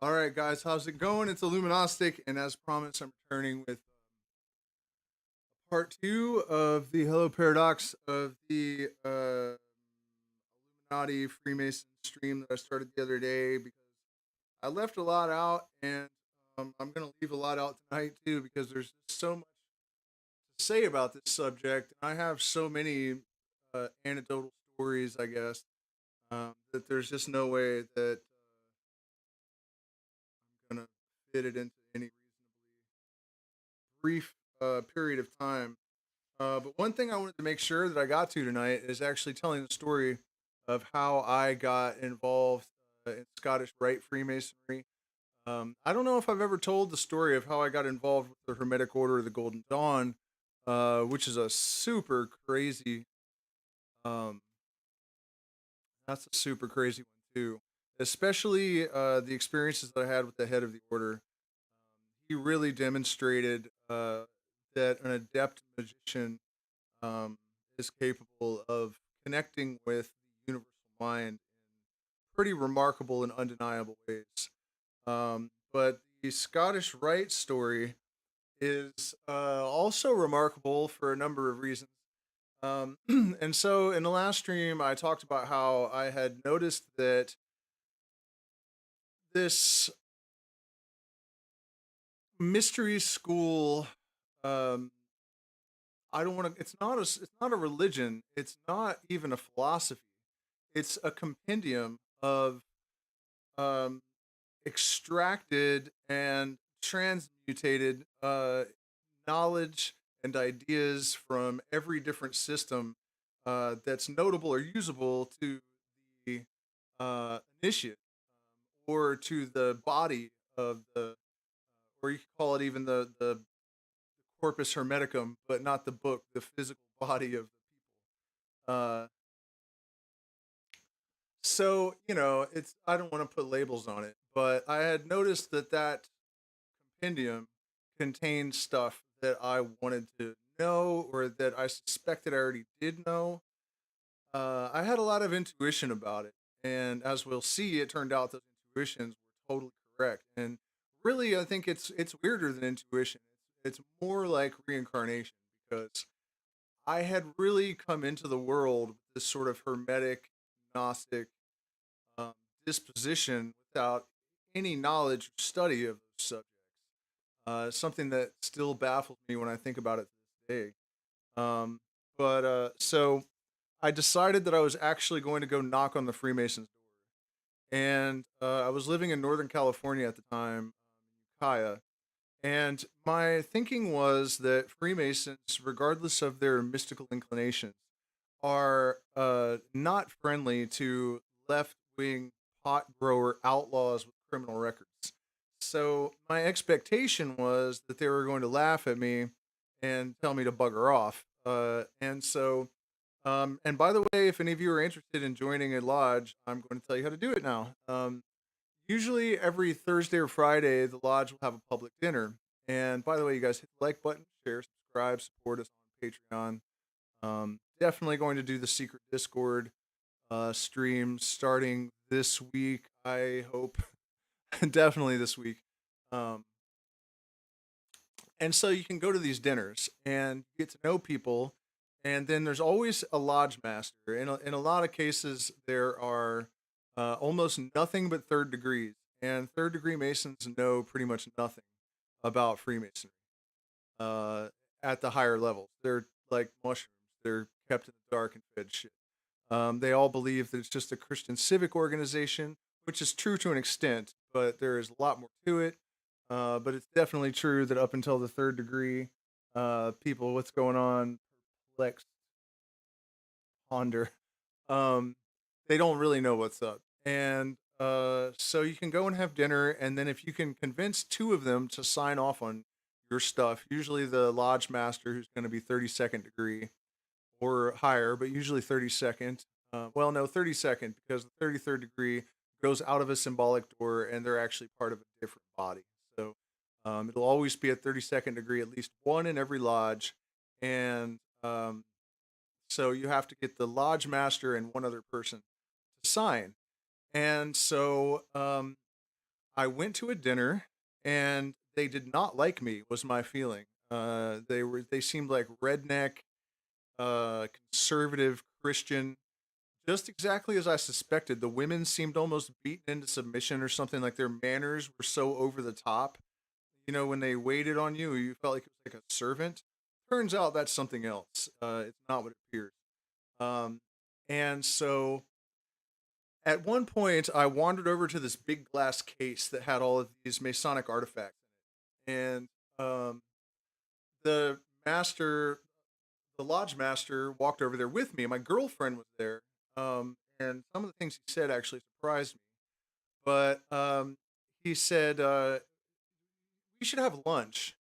All right, guys, how's it going? It's Illuminostic, and as promised, I'm returning with part two of the Hello Paradox of the Illuminati Freemason stream that I started the other day because I left a lot out, and I'm going to leave a lot out tonight too because there's just so much to say about this subject. I have so many anecdotal stories, I guess, that there's just no way that I'm going to fit it into any brief period of time. But one thing I wanted to make sure that I got to tonight is actually telling the story of how I got involved in Scottish Rite Freemasonry. I don't know if I've ever told the story of how I got involved with the Hermetic Order of the Golden Dawn, which is a super crazy. Um, that's a super crazy one too, especially the experiences that I had with the head of the order. He really demonstrated that an adept magician um, is capable of connecting with the universal mind in pretty remarkable and undeniable ways. But the Scottish Rite story is also remarkable for a number of reasons. And so in the last stream, I talked about how I had noticed that this mystery school, um, I don't want to. It's not a religion. It's not even a philosophy. It's a compendium of um, extracted and transmutated knowledge and ideas from every different system that's notable or usable to the initiate or to the body of the, or you could call it even the corpus hermeticum, but not the book, the physical body of the people. So, it's, I don't want to put labels on it, but I had noticed that that compendium contained stuff that I wanted to know or that I suspected I already did know. I had a lot of intuition about it, and as we'll see, it turned out those intuitions were totally correct. And really, I think it's weirder than intuition. It's more like reincarnation because I had really come into the world with this sort of hermetic, gnostic um, disposition without any knowledge or study of those subjects. Something that still baffles me when I think about it to this day. So I decided that I was actually going to go knock on the Freemasons' door, and I was living in Northern California at the time, Ukiah, and my thinking was that Freemasons, regardless of their mystical inclinations, are not friendly to left wing pot grower outlaws with criminal records. So my expectation was that they were going to laugh at me and tell me to bugger off. And by the way, if any of you are interested in joining a lodge, I'm going to tell you how to do it now. Usually every Thursday or Friday, the lodge will have a public dinner. And by the way, you guys hit the like button, share, subscribe, support us on Patreon. Definitely going to do the secret Discord stream starting this week. I hope definitely this week. Um, and so you can go to these dinners and get to know people. And then there's always a lodge master. In a lot of cases, there are almost nothing but third degrees. And third degree Masons know pretty much nothing about Freemasonry uh, at the higher levels. They're like mushrooms, they're kept in the dark and fed shit. They all believe that it's just a Christian civic organization, which is true to an extent, but there is a lot more to it. But it's definitely true that up until the third degree, people, what's going on, perplexed, ponder, um, they don't really know what's up. And so you can go and have dinner, and then if you can convince two of them to sign off on your stuff, usually the lodge master, who's going to be 32nd degree, or higher, but usually 32nd. Well, no, 32nd, because the 33rd degree goes out of a symbolic door and they're actually part of a different body. So it'll always be at 32nd degree, at least one in every lodge. And so you have to get the lodge master and one other person to sign. And so I went to a dinner and they did not like me, was my feeling. They seemed like redneck, conservative Christian, just exactly as I suspected. The women seemed almost beaten into submission or something, like their manners were so over the top. You know, when they waited on you, you felt like it was like a servant. Turns out that's something else. It's not what it appears. Um, and so at one point, I wandered over to this big glass case that had all of these Masonic artifacts in it. And the master, the lodge master, walked over there with me. My girlfriend was there. And some of the things he said actually surprised me. But he said, we should have lunch.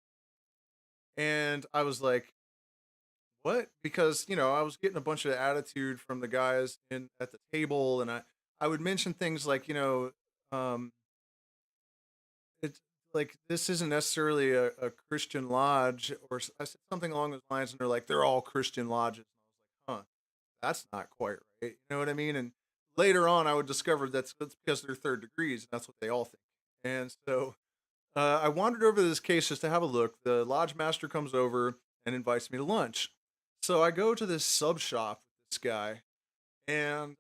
And I was like, what? Because, you know, I was getting a bunch of attitude from the guys in at the table. And I would mention things like, you know, um, it's like this isn't necessarily a Christian lodge, or I said something along those lines, and they're like, they're all Christian lodges. And I was like, huh, that's not quite right. You know what I mean? And later on, I would discover that's because they're third degrees, and that's what they all think. And so I wandered over to this case just to have a look. The lodge master comes over and invites me to lunch. So I go to this sub shop with this guy, and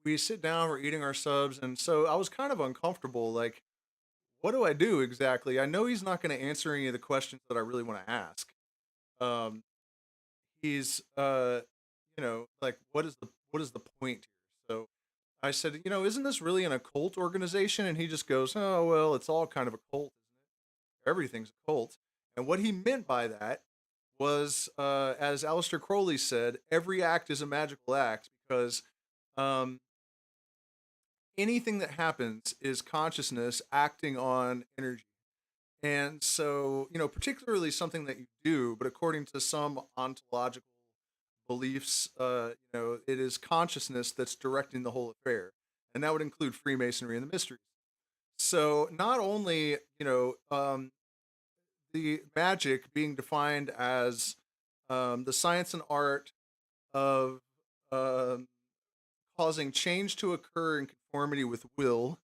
we sit down, we're eating our subs, and so I was kind of uncomfortable. Like, what do I do exactly? I know he's not going to answer any of the questions that I really want to ask. Um, he's, you know, like, what is the point here? So I said, you know, isn't this really an occult organization? And he just goes, oh well, it's all kind of a cult, isn't it? Everything's a cult. And what he meant by that was, as Aleister Crowley said, every act is a magical act because um, anything that happens is consciousness acting on energy. And so, you know, particularly something that you do, but according to some ontological beliefs, you know, it is consciousness that's directing the whole affair. And that would include Freemasonry and the mysteries. So not only, you know, the magic being defined as the science and art of um causing change to occur in conformity with will.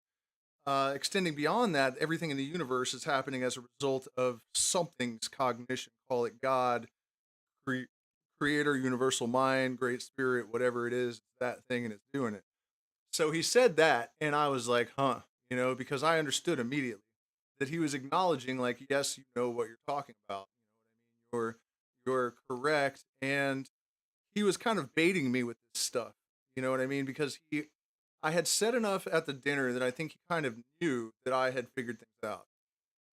Extending beyond that, everything in the universe is happening as a result of something's cognition. Call it God, cre- creator, universal mind, great spirit, whatever it is, that thing, and it's doing it. So he said that, and I was like, huh, you know, because I understood immediately that he was acknowledging, like, yes, you know what you're talking about. You know what I mean? You're correct. And he was kind of baiting me with this stuff. You know what I mean? Because I had said enough at the dinner that I think he kind of knew that I had figured things out.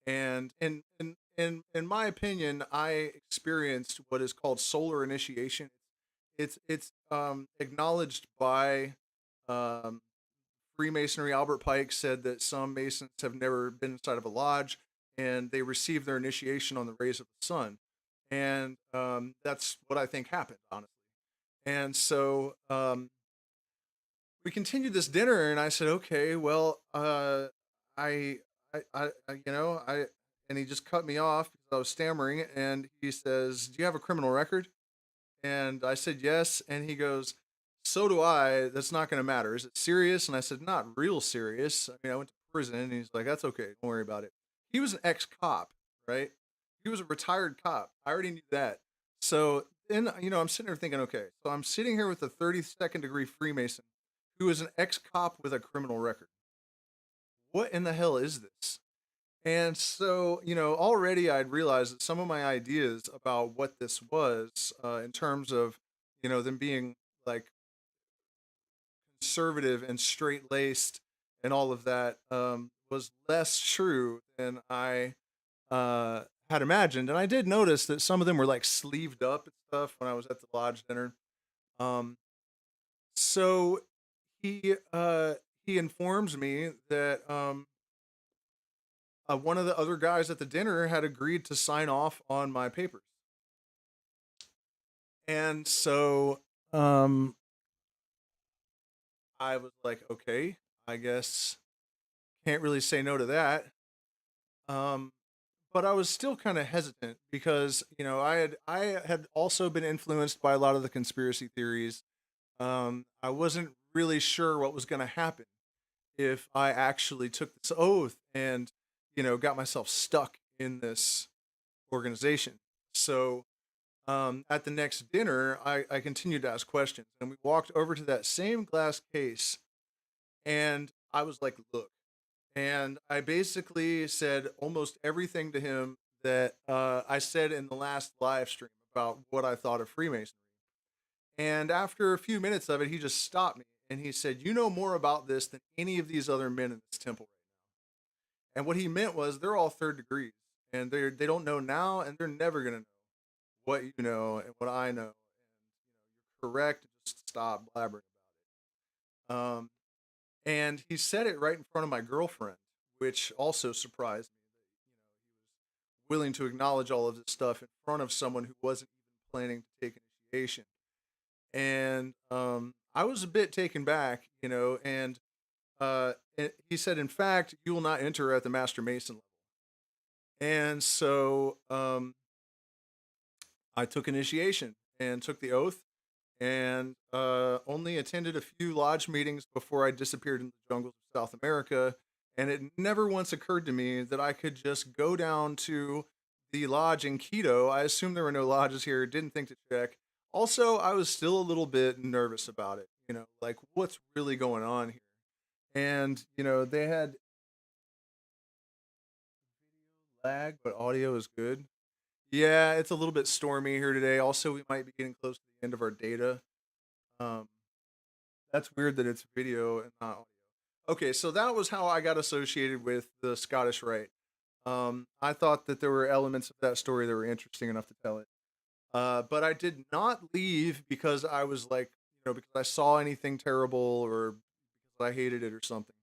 And in my opinion, I experienced what is called solar initiation. It's acknowledged by um, Freemasonry. Albert Pike said that some Masons have never been inside of a lodge, and they receive their initiation on the rays of the sun, and that's what I think happened, honestly. And so we continued this dinner, and I said, "Okay, well, I, you know, and he just cut me off because I was stammering, and he says, "Do you have a criminal record?" And I said, "Yes," and he goes, "So do I. That's not going to matter. Is it serious?" And I said, "Not real serious. I mean, I went to prison." And he's like, "That's okay. Don't worry about it." He was an ex-cop, right? He was a retired cop. I already knew that. So then, you know, I'm sitting there thinking, okay, so I'm sitting here with a 32nd degree Freemason who is an ex-cop with a criminal record. What in the hell is this? And so, you know, already I'd realized that some of my ideas about what this was, in terms of, you know, them being like conservative and straight laced and all of that, was less true than I had imagined. And I did notice that some of them were like sleeved up and stuff when I was at the lodge dinner. Um, so he informs me that one of the other guys at the dinner had agreed to sign off on my papers. And so um, I was like, okay, I guess can't really say no to that. Um, but I was still kind of hesitant because you know I had also been influenced by a lot of the conspiracy theories. I wasn't really sure what was going to happen if I actually took this oath and, got myself stuck in this organization. So at the next dinner, I continued to ask questions, and we walked over to that same glass case, and I was like, look, and I basically said almost everything to him that I said in the last live stream about what I thought of Freemasonry. And after a few minutes of it, he just stopped me and he said, "You know more about this than any of these other men in this temple right now." And what he meant was they're all third degrees, and they don't know now, and they're never gonna know what you know and what I know. And you're correct. Just stop blabbering about it. And he said it right in front of my girlfriend, which also surprised me that he was willing to acknowledge all of this stuff in front of someone who wasn't even planning to take initiation. And I was a bit taken back, and he said, "In fact, you will not enter at the Master Mason level." And so I took initiation and took the oath, and only attended a few lodge meetings before I disappeared in the jungles of South America. And it never once occurred to me that I could just go down to the lodge in Quito. I assumed there were no lodges here, didn't think to check. Also, I was still a little bit nervous about it, like what's really going on here. And, they had lag, but audio is good. Yeah, it's a little bit stormy here today. Also, we might be getting close to the end of our data. Um, that's weird that it's video and not audio. Okay, so that was how I got associated with the Scottish Rite. I thought that there were elements of that story that were interesting enough to tell it. But I did not leave because I was like, because I saw anything terrible or because I hated it or something.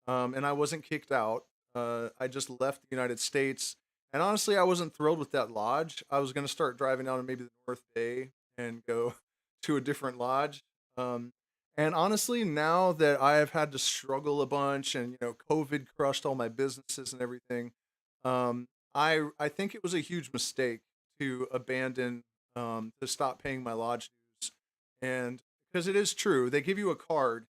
And I wasn't kicked out. I just left the United States. And honestly, I wasn't thrilled with that lodge. I was going to start driving down to maybe the North Bay and go to a different lodge. Um, and honestly, now that I have had to struggle a bunch and, COVID crushed all my businesses and everything, I think it was a huge mistake to abandon, to stop paying my lodge dues. And because it is true, they give you a card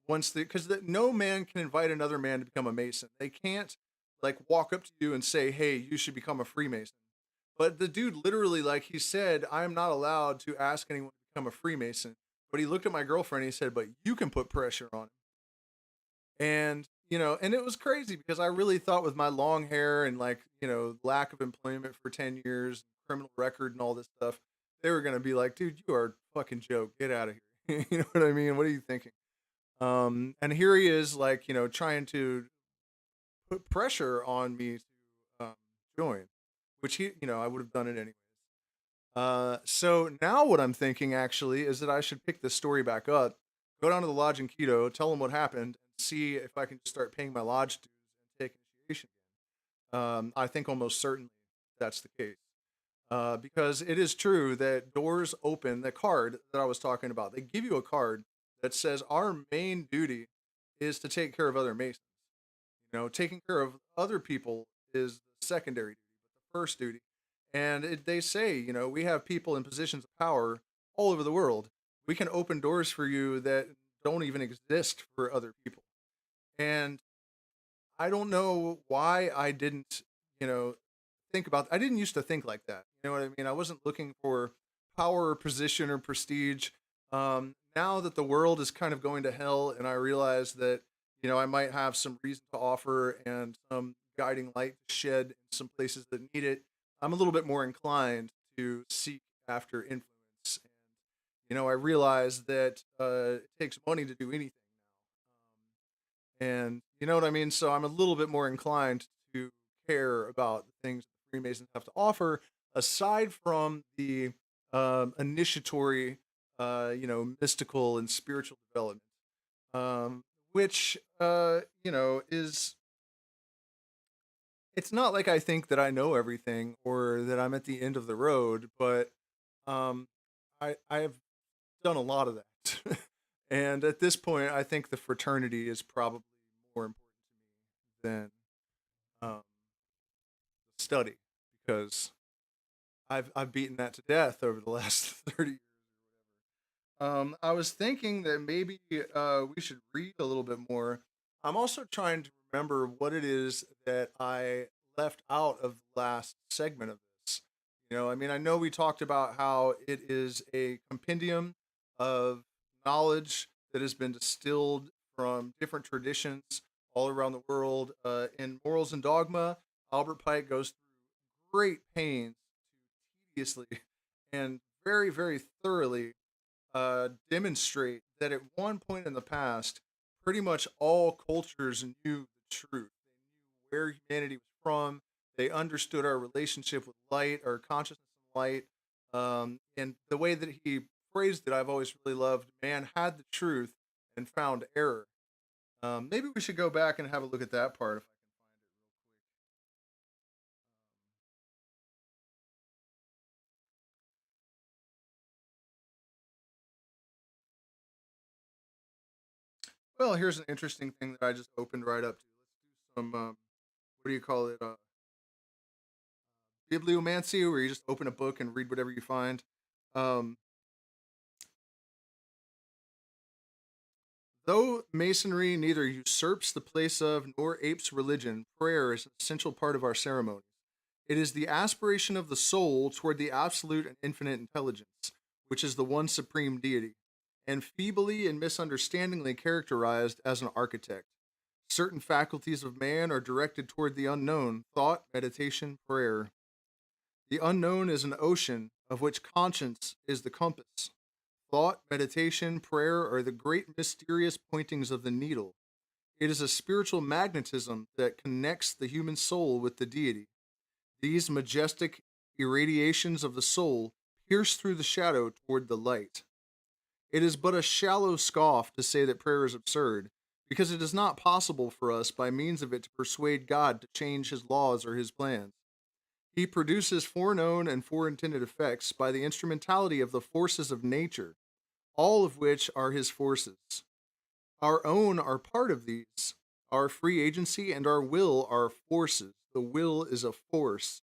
once because no man can invite another man to become a Mason. They can't like walk up to you and say, "Hey, you should become a Freemason." But the dude literally, like he said, "I am not allowed to ask anyone to become a Freemason." But he looked at my girlfriend and he said, "But you can put pressure on him." And and it was crazy because I really thought with my long hair and like lack of employment for 10 years, criminal record, and all this stuff, they were gonna be like, "Dude, you are a fucking joke. Get out of here." You know what I mean? What are you thinking? And here he is, like, trying to put pressure on me to join, which I would have done it anyways. So now what I'm thinking actually is that I should pick this story back up, go down to the lodge in Quito, tell them what happened, and see if I can just start paying my lodge dues and take initiation again. I think almost certainly that's the case. Because it is true that doors open. The card that I was talking about, they give you a card that says our main duty is to take care of other Masons. Taking care of other people is the secondary duty, but the first duty. And they say, we have people in positions of power all over the world. We can open doors for you that don't even exist for other people. And I don't know why I didn't, think about. I didn't used to think like that. You know what I mean? I wasn't looking for power or position or prestige. Now that the world is kind of going to hell, and I realize that I might have some reason to offer and some guiding light to shed in some places that need it, I'm a little bit more inclined to seek after influence. And I realize that it takes money to do anything now. And you know what I mean? So I'm a little bit more inclined to care about the things the Freemasons have to offer, aside from the initiatory, mystical and spiritual development, which, is, it's not like I think that I know everything or that I'm at the end of the road, but um, I have done a lot of that. And at this point, I think the fraternity is probably more important to me than um, study, because I've beaten that to death over the last 30 years. I was thinking that maybe we should read a little bit more. I'm also trying to remember what it is that I left out of the last segment of this. I mean, I know we talked about how it is a compendium of knowledge that has been distilled from different traditions all around the world. In Morals and Dogma, Albert Pike goes through great pains to tediously and very, very thoroughly demonstrate that at one point in the past, pretty much all cultures knew the truth. They knew where humanity was from. They understood our relationship with light, our consciousness and light. And the way that he phrased it, I've always really loved. Man had the truth and found error. Maybe we should go back and have a look at that part if I can find it real quick. Well, here's an interesting thing that I just opened right up to. Let's do some, what do you call it? Bibliomancy, where you just open a book and read whatever you find. Um, Though Masonry neither usurps the place of nor apes religion, prayer is an essential part of our ceremonies. It is the aspiration of the soul toward the absolute and infinite intelligence, which is the one supreme deity, and feebly and misunderstandingly characterized as an architect. Certain faculties of man are directed toward the unknown: thought, meditation, prayer. The unknown is an ocean of which conscience is the compass. Thought, meditation, prayer are the great mysterious pointings of the needle. It is a spiritual magnetism that connects the human soul with the deity. These majestic irradiations of the soul pierce through the shadow toward the light. It is but a shallow scoff to say that prayer is absurd, because it is not possible for us by means of it to persuade God to change his laws or his plans. He produces foreknown and foreintended effects by the instrumentality of the forces of nature, all of which are his forces. Our own are part of these. Our free agency and our will are forces. The will is a force.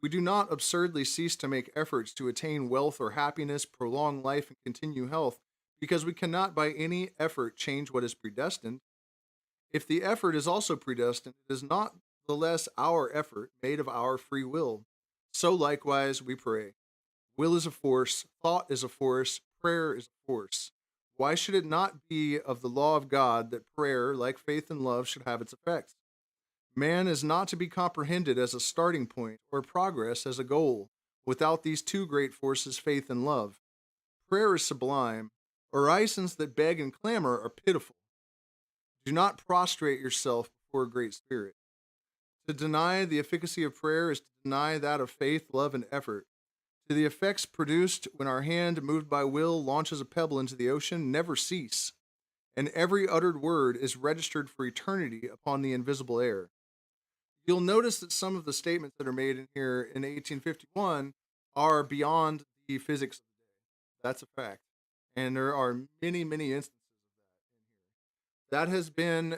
We do not absurdly cease to make efforts to attain wealth or happiness, prolong life, and continue health, because we cannot by any effort change what is predestined. If the effort is also predestined, it is not the less our effort made of our free will. So likewise we pray. Will is a force, thought is a force, prayer is a force. Why should it not be of the law of God that prayer, like faith and love, should have its effects? Man is not to be comprehended as a starting point or progress as a goal without these two great forces, faith and love. Prayer is sublime. Orisons that beg and clamor are pitiful. Do not prostrate yourself before a great spirit. To deny the efficacy of prayer is to deny that of faith, love, and effort. To the effects produced when our hand, moved by will, launches a pebble into the ocean, never cease, and every uttered word is registered for eternity upon the invisible air. You'll notice that some of the statements that are made in here in 1851 are beyond the physics of the day. That's a fact. And there are many, many instances of that in here. That has been,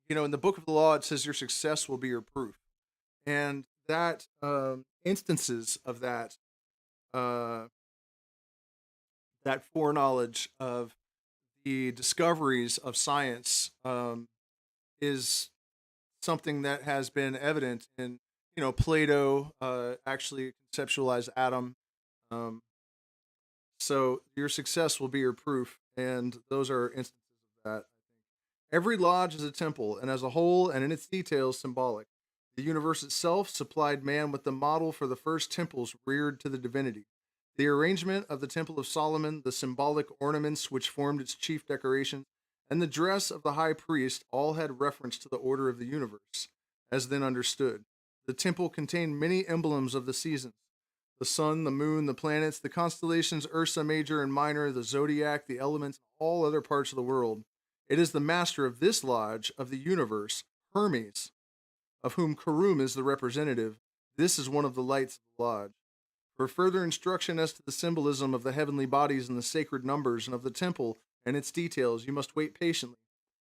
in the book of the law, it says your success will be your proof. And that instances of uh, that foreknowledge of the discoveries of science is something that has been evident in, Plato actually conceptualized Adam. Um, so your success will be your proof, and those are instances of that. I think every lodge is a temple, and as a whole, and in its details, symbolic. The universe itself supplied man with the model for the first temples reared to the divinity. The arrangement of the Temple of Solomon, the symbolic ornaments which formed its chief decorations, and the dress of the high priest all had reference to the order of the universe, as then understood. The temple contained many emblems of the seasons: the sun, the moon, the planets, the constellations Ursa Major and Minor, the zodiac, the elements, and all other parts of the world. It is the master of this lodge of the universe, Hermes, of whom Karum is the representative. This is one of the lights of the lodge. For further instruction as to the symbolism of the heavenly bodies and the sacred numbers and of the temple and its details, you must wait patiently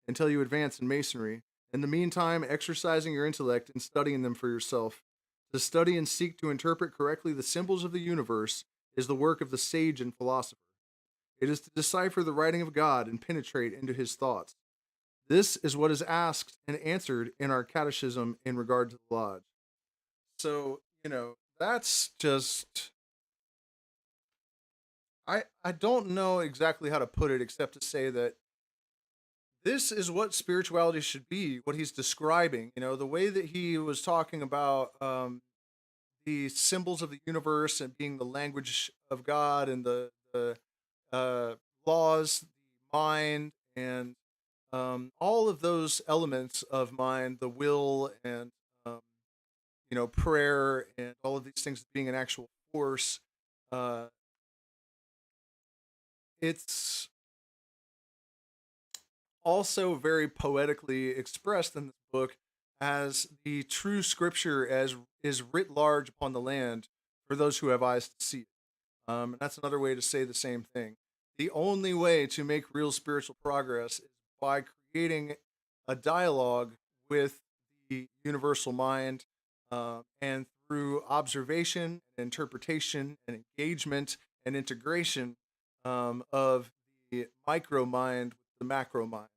until you advance in Masonry. In the meantime, exercising your intellect and studying them for yourself. To study and seek to interpret correctly the symbols of the universe is the work of the sage and philosopher. It is to decipher the writing of God and penetrate into his thoughts. This is what is asked and answered in our catechism in regard to the lodge. So, that's just, I don't know exactly how to put it except to say that this is what spirituality should be, what he's describing. The way that he was talking about the symbols of the universe and being the language of God, and the laws, the mind, and all of those elements of mind, the will, and um, prayer, and all of these things being an actual force. Uh, it's also very poetically expressed in this book as the true scripture as is writ large upon the land for those who have eyes to see it. And that's another way to say the same thing. The only way to make real spiritual progress is by creating a dialogue with the universal mind, and through observation and interpretation and engagement and integration of the micro mind with the macro mind.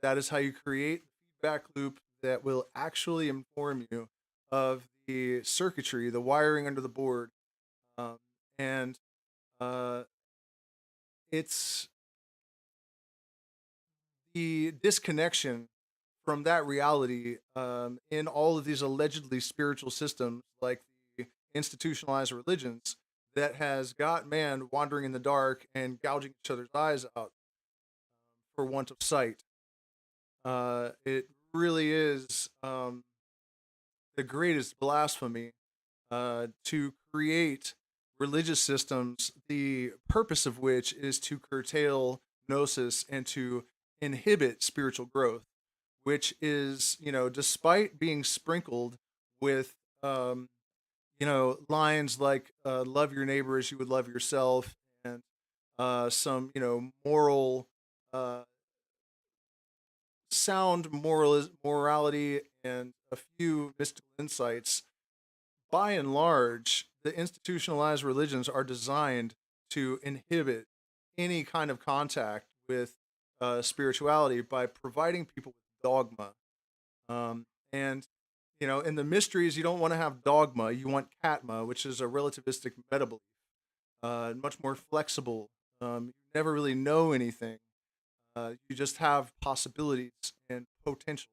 That is how you create the feedback loop that will actually inform you of the circuitry, the wiring under the board. Um, and uh, it's the disconnection from that reality in all of these allegedly spiritual systems, like the institutionalized religions, that has got man wandering in the dark and gouging each other's eyes out for want of sight. It really is the greatest blasphemy to create religious systems, the purpose of which is to curtail gnosis and to inhibit spiritual growth, which is, despite being sprinkled with, lines like love your neighbor as you would love yourself, and some, moral, uh, sound morality, and a few mystical insights. By and large, the institutionalized religions are designed to inhibit any kind of contact with spirituality by providing people with dogma. And, in the mysteries, you don't want to have dogma. You want katma, which is a relativistic meta belief, much more flexible. You never really know anything. You just have possibilities and potentials,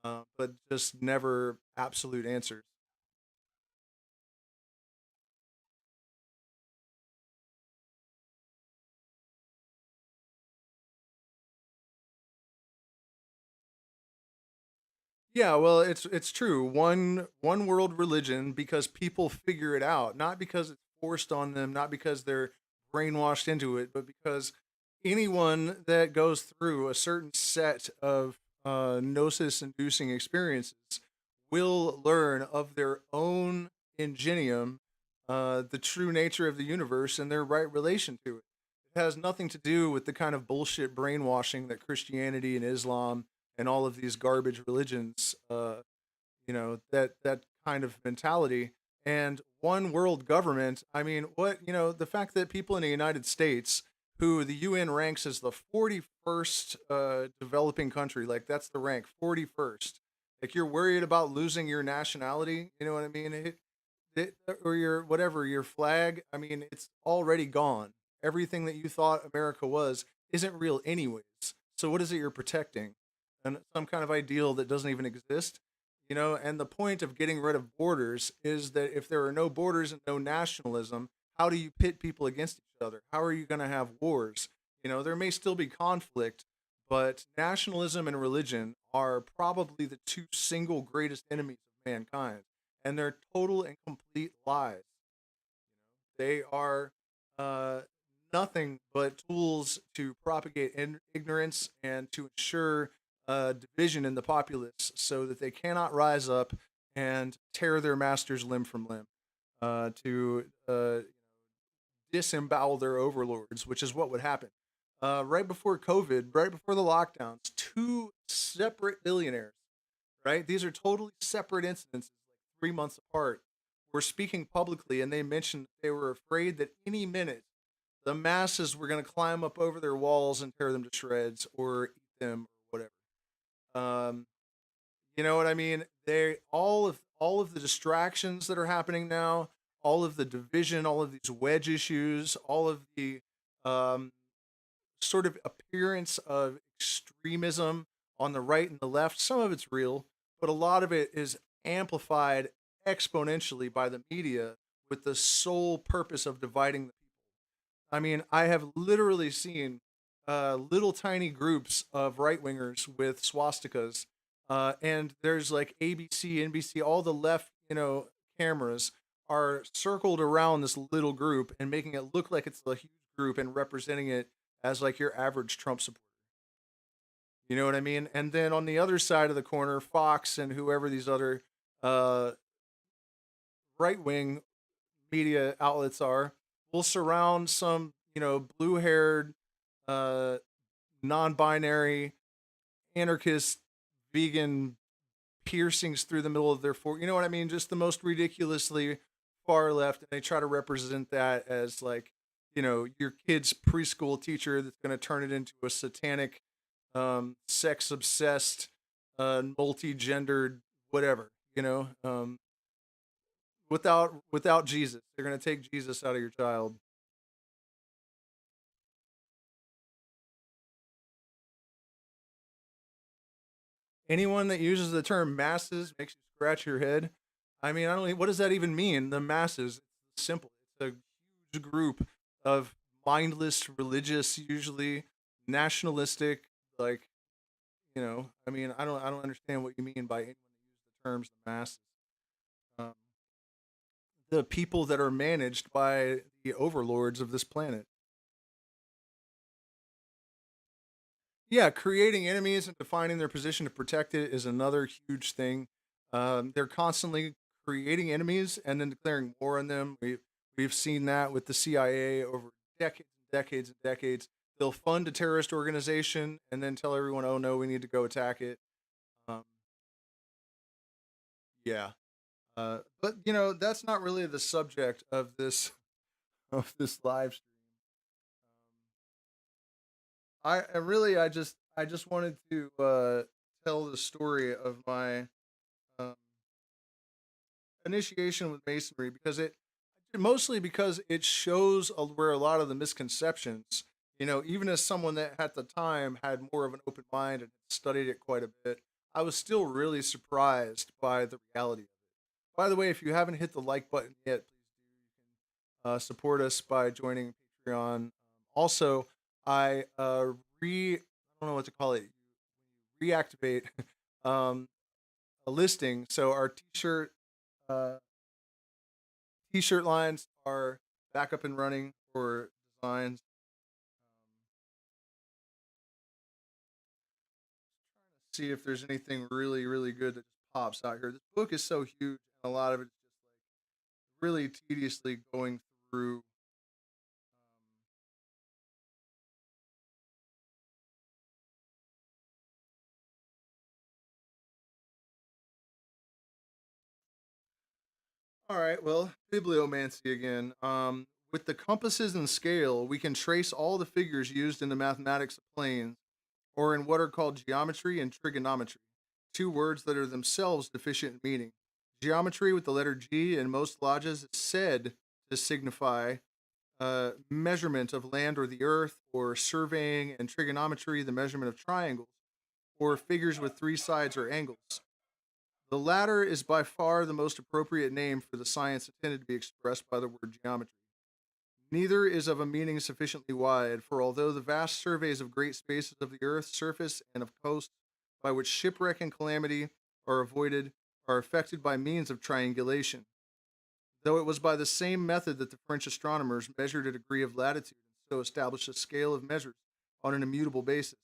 but just never absolute answers. Yeah, well, it's true. One world religion, because people figure it out, not because it's forced on them, not because they're brainwashed into it, but because anyone that goes through a certain set of gnosis-inducing experiences will learn of their own ingenium, the true nature of the universe and their right relation to it. It has nothing to do with the kind of bullshit brainwashing that Christianity and Islam and all of these garbage religions, that kind of mentality. And one world government, I mean, the fact that people in the United States, who the UN ranks as the 41st developing country, like that's the rank, 41st, like you're worried about losing your nationality, you know what I mean? Or your whatever, your flag, I mean, it's already gone. Everything that you thought America was isn't real anyways. So what is it you're protecting? And some kind of ideal that doesn't even exist? And the point of getting rid of borders is that if there are no borders and no nationalism, how do you pit people against each other? How are you going to have wars? There may still be conflict, but nationalism and religion are probably the two single greatest enemies of mankind, and they're total and complete lies. They are uh, nothing but tools to propagate ignorance and to ensure division in the populace so that they cannot rise up and tear their masters limb from limb, to disembowel their overlords, which is what would happen. Right before COVID, right before the lockdowns, two separate billionaires, right? These are totally separate incidents, like 3 months apart, were speaking publicly, and they mentioned they were afraid that any minute the masses were going to climb up over their walls and tear them to shreds or eat them or whatever. You know what I mean? They all of the distractions that are happening now, all of the division, all of these wedge issues, all of the um, sort of appearance of extremism on the right and the left. Some of it's real, but a lot of it is amplified exponentially by the media with the sole purpose of dividing the people. I mean, I have literally seen little tiny groups of right wingers with swastikas, and there's like ABC, NBC, all the left, cameras are circled around this little group and making it look like it's a huge group and representing it as like your average Trump supporter. You know what I mean? And then on the other side of the corner, Fox and whoever these other uh, right wing media outlets are will surround some, blue haired, uh, non binary, anarchist, vegan piercings through the middle of their fore. You know what I mean? Just the most ridiculously far left. And they try to represent that as like, your kid's preschool teacher that's going to turn it into a satanic, sex obsessed, multi gendered, whatever, without Jesus. They're going to take Jesus out of your child. Anyone that uses the term masses makes you scratch your head. I mean, I don't. What does that even mean? The masses. It's simple. It's a huge group of mindless, religious, usually nationalistic. Like, I mean, I don't understand what you mean by anyone that uses the terms the masses. Um, the people that are managed by the overlords of this planet. Yeah, creating enemies and defining their position to protect it is another huge thing. They're constantly creating enemies and then declaring war on them. We've seen that with the CIA over decades and decades and decades. They'll fund a terrorist organization and then tell everyone, "Oh no, we need to go attack it." Um, yeah, but that's not really the subject of this of this live stream. I just wanted to tell the story of my um, initiation with masonry because it mostly because it shows where a lot of the misconceptions, even as someone that at the time had more of an open mind and studied it quite a bit, I was still really surprised by the reality of it. By the way, if you haven't hit the like button yet, please do. You can support us by joining Patreon. Also, I I don't know what to call it. You reactivate um, a listing. So our uh, t-shirt lines are back up and running for designs. See if there's anything really, really good that just pops out here. This book is so huge, and a lot of it's just like really tediously going through. All right, well, bibliomancy again. With the compasses and scale, we can trace all the figures used in the mathematics of planes, or in what are called geometry and trigonometry, two words that are themselves deficient in meaning. Geometry with the letter G in most lodges is said to signify measurement of land or the earth, or surveying, and trigonometry, the measurement of triangles, or figures with three sides or angles. The latter is by far the most appropriate name for the science intended to be expressed by the word geometry. Neither is of a meaning sufficiently wide, for although the vast surveys of great spaces of the earth's surface and of coasts by which shipwreck and calamity are avoided are effected by means of triangulation, though it was by the same method that the French astronomers measured a degree of latitude and so established a scale of measures on an immutable basis.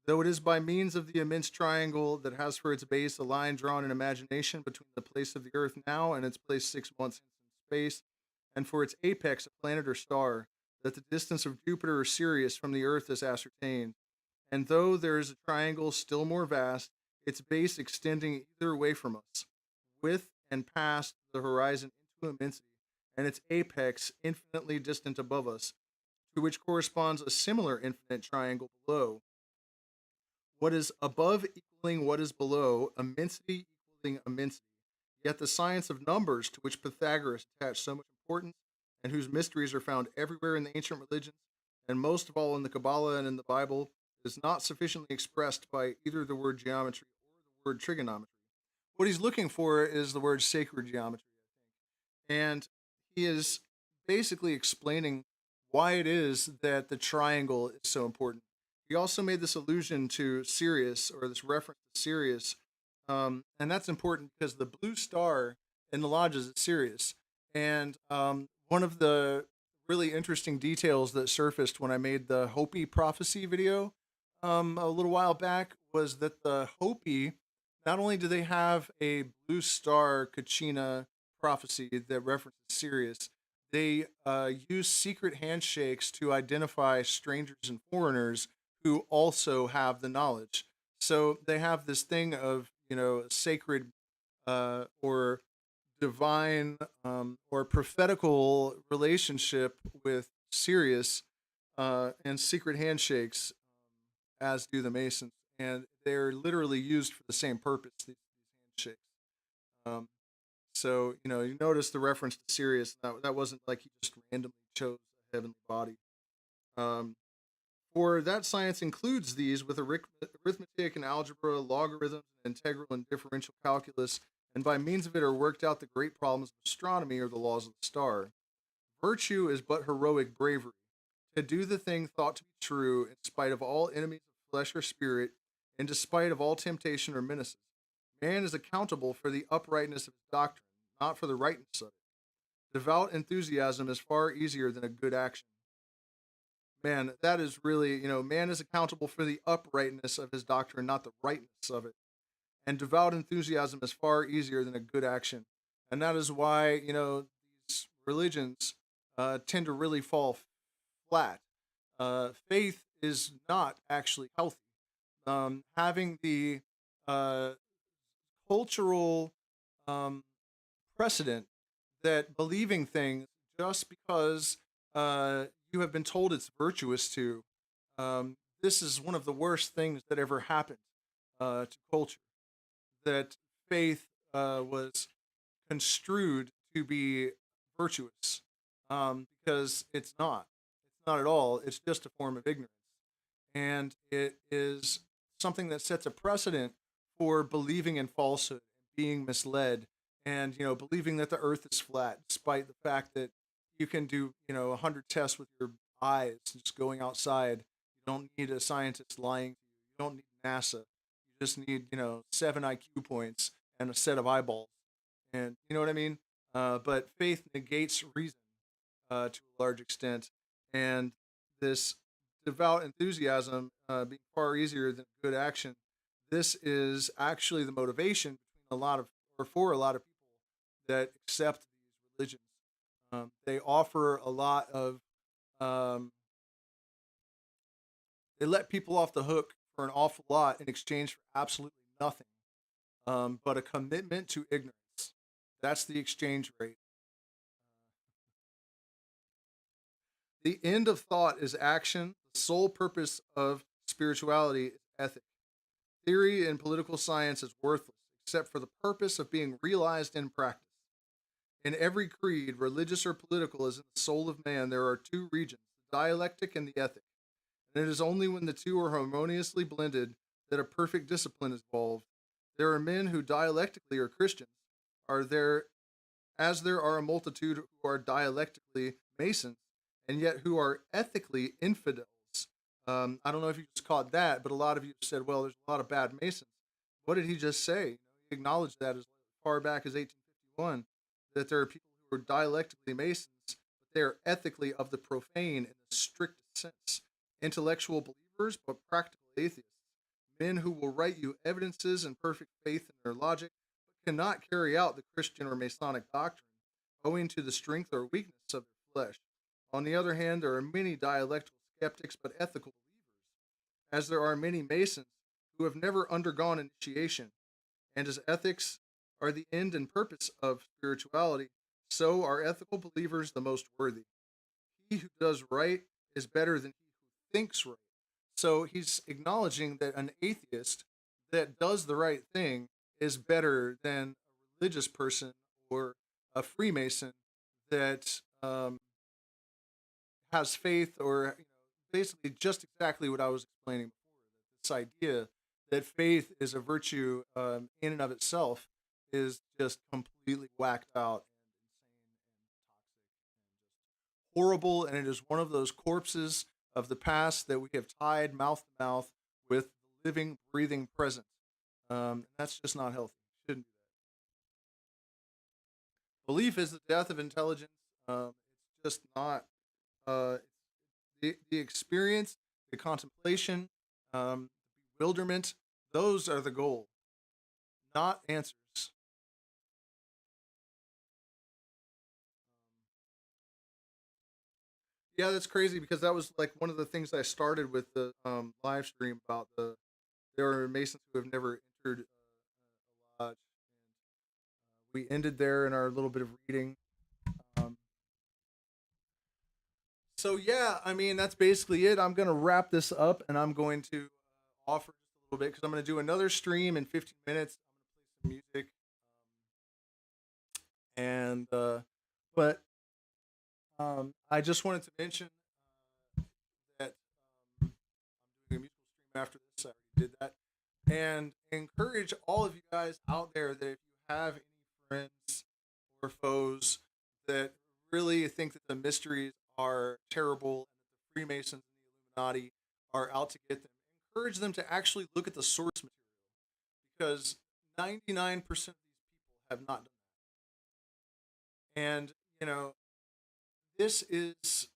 Though it is by means of the immense triangle that has for its base a line drawn in imagination between the place of the earth now and its place 6 months in space, and for its apex a planet or star, that the distance of Jupiter or Sirius from the earth is ascertained. And though there is a triangle still more vast, its base extending either way from us, with and past the horizon into immensity, and its apex infinitely distant above us, to which corresponds a similar infinite triangle below. What is above equaling what is below, immensity equaling immensity. Yet the science of numbers, to which Pythagoras attached so much importance, and whose mysteries are found everywhere in the ancient religions, and most of all in the Kabbalah and in the Bible, is not sufficiently expressed by either the word geometry or the word trigonometry. What he's looking for is the word sacred geometry, and he is basically explaining why it is that the triangle is so important. He also made this allusion to Sirius, or this reference to Sirius, and that's important because the blue star in the lodges is Sirius. And one of the really interesting details that surfaced when I made the Hopi prophecy video a little while back was that the Hopi, not only do they have a blue star Kachina prophecy that references Sirius, they use secret handshakes to identify strangers and foreigners who also have the knowledge. So they have this thing of, sacred or divine or prophetical relationship with Sirius and secret handshakes, as do the Masons. And they're literally used for the same purpose, these handshakes. Um, so, you notice the reference to Sirius. That wasn't like he just randomly chose a heavenly body. Um, For that science includes these with arithmetic and algebra, logarithms, and integral and differential calculus, and by means of it are worked out the great problems of astronomy or the laws of the star. Virtue is but heroic bravery, to do the thing thought to be true in spite of all enemies of flesh or spirit, and despite of all temptation or menaces. Man is accountable for the uprightness of his doctrine, not for the rightness of it. Devout enthusiasm is far easier than a good action. Man, that is really, man is accountable for the uprightness of his doctrine, not the rightness of it. And devout enthusiasm is far easier than a good action. And that is why, these religions tend to really fall flat. Faith is not actually healthy. Having the uh, cultural um, precedent that believing things just because you have been told it's virtuous to, this is one of the worst things that ever happened to culture. That faith was construed to be virtuous because it's not. It's not at all. It's just a form of ignorance. And it is something that sets a precedent for believing in falsehood, being misled, and believing that the earth is flat, despite the fact that you can do 100 tests with your eyes just going outside. You don't need a scientist lying to you. You don't need NASA. You just need 7 IQ points and a set of eyeballs, and you know what I mean. But faith negates reason to a large extent, and this devout enthusiasm being far easier than good action. This is actually the motivation between a lot of, or for a lot of people that accept these religions. They offer a lot of, um, they let people off the hook for an awful lot in exchange for absolutely nothing, but a commitment to ignorance. That's the exchange rate. The end of thought is action. The sole purpose of spirituality is ethic. Theory in political science is worthless, except for the purpose of being realized in practice. In every creed, religious or political, as in the soul of man, there are two regions, the dialectic and the ethic. And it is only when the two are harmoniously blended that a perfect discipline is evolved. There are men who dialectically are Christians, are there as there are a multitude who are dialectically Masons, and yet who are ethically infidels. I don't know if you just caught that, but a lot of you said, well, there's a lot of bad Masons. What did he just say? He acknowledged that as far back as 1851, that there are people who are dialectically Masons, but they are ethically of the profane in the strictest sense. Intellectual believers, but practical atheists. Men who will write you evidences and perfect faith in their logic, but cannot carry out the Christian or Masonic doctrine, owing to the strength or weakness of their flesh. On the other hand, there are many dialectical skeptics, but ethical believers, as there are many Masons who have never undergone initiation, and as ethics are the end and purpose of spirituality, so are ethical believers the most worthy. He who does right is better than he who thinks right. So he's acknowledging that an atheist that does the right thing is better than a religious person or a Freemason that has faith, or basically just exactly what I was explaining before. This idea that faith is a virtue in and of itself is just completely whacked out and insane and horrible, and it is one of those corpses of the past that we have tied mouth to mouth with the living, breathing present. That's just not healthy. Shouldn't do that. Belief is the death of intelligence. It's just not. Uh, the experience, the contemplation, the bewilderment. Those are the goal, not answers. Yeah, that's crazy because that was like one of the things I started with the live stream about there are Masons who have never entered a lodge. We ended there in our little bit of reading. Um, so yeah, I mean that's basically it. I'm gonna wrap this up, and I'm going to offer just a little bit because I'm gonna do another stream in 15 minutes. I'm gonna play some music, and but I just wanted to mention that I'm doing a musical stream after this. I already did that, and encourage all of you guys out there that if you have any friends or foes that really think that the mysteries are terrible and that the Freemasons and the Illuminati are out to get them, encourage them to actually look at the source material because 99% of these people have not done that. And, this is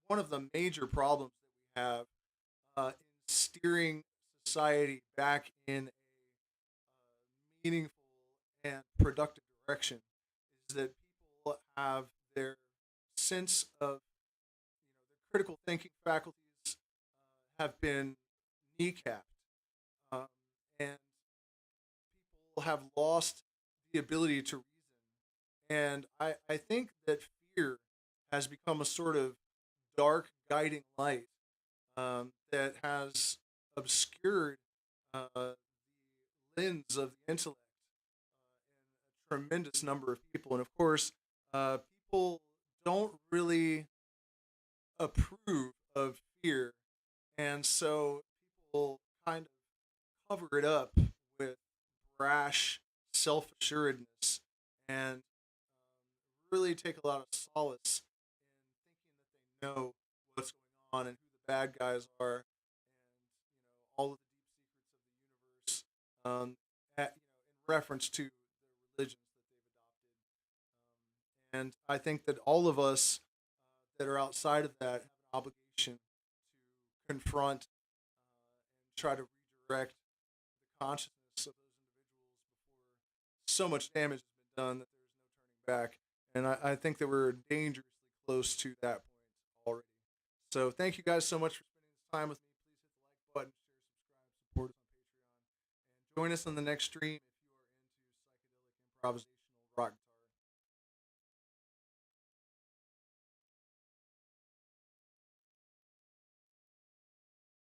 one of the major problems that we have in steering society back in a meaningful and productive direction is that people have their sense of their critical thinking faculties have been kneecapped, um, and people have lost the ability to reason. And I think that fear has become a sort of dark guiding light that has obscured the lens of the intellect in a tremendous number of people. And of course, people don't really approve of fear. And so people kind of cover it up with brash self assuredness and really take a lot of solace in thinking that they know what's going on and who the bad guys are and all of the deep secrets of the universe in reference to the religions that they've adopted. And I think that all of us that are outside of that have an obligation to confront and try to redirect the consciousness of those individuals before so much damage has been done that there's no turning back. And I think that we're dangerously close to that point already. So thank you guys so much for spending this time with me. Please hit the like button, share, subscribe, support us on Patreon, and join us on the next stream if you are into psychedelic improvisational rock guitar.